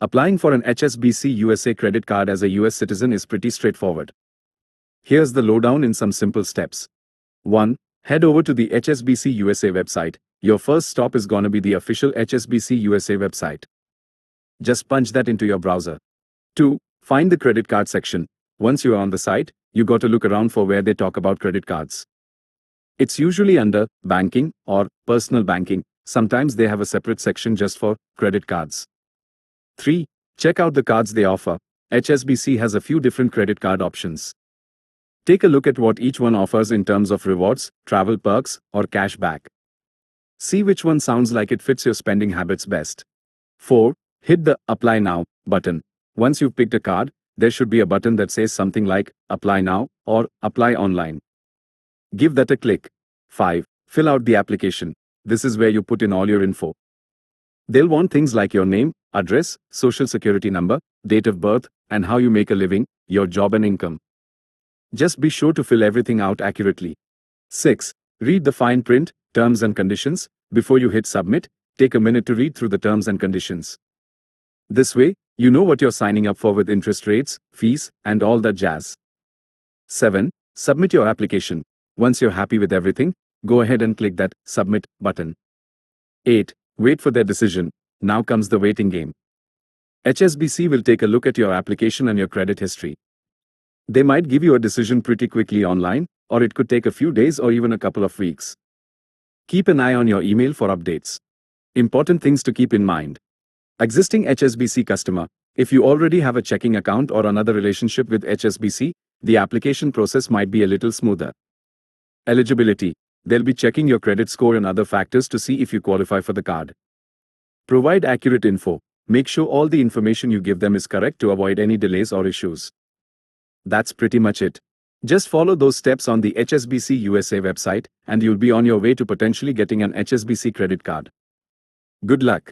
Applying for an HSBC USA credit card as a US citizen is pretty straightforward. Here's the lowdown in some simple steps. 1. Head over to the HSBC USA website. Your first stop is gonna be the official HSBC USA website. Just punch that into your browser. 2. Find the credit card section. Once you are on the site, you got to look around for where they talk about credit cards. It's usually under banking or personal banking. Sometimes they have a separate section just for credit cards. 3. Check out the cards they offer. HSBC has a few different credit card options. Take a look at what each one offers in terms of rewards, travel perks, or cash back. See which one sounds like it fits your spending habits best. 4. Hit the Apply Now button. Once you've picked a card, there should be a button that says something like Apply Now or Apply Online. Give that a click. 5. Fill out the application. This is where you put in all your info. They'll want things like your name, address, social security number, date of birth, and how you make a living, your job and income. Just be sure to fill everything out accurately. 6. Read the fine print, terms and conditions. Before you hit submit, take a minute to read through the terms and conditions. This way, you know what you're signing up for with interest rates, fees, and all that jazz. 7. Submit your application. Once you're happy with everything, go ahead and click that Submit button. 8. Wait for their decision. Now comes the waiting game. HSBC will take a look at your application and your credit history. They might give you a decision pretty quickly online, or it could take a few days or even a couple of weeks. Keep an eye on your email for updates. Important things to keep in mind. Existing HSBC customer. If you already have a checking account or another relationship with HSBC, the application process might be a little smoother. Eligibility. They'll be checking your credit score and other factors to see if you qualify for the card. Provide accurate info. Make sure all the information you give them is correct to avoid any delays or issues. That's pretty much it. Just follow those steps on the HSBC USA website, and you'll be on your way to potentially getting an HSBC credit card. Good luck.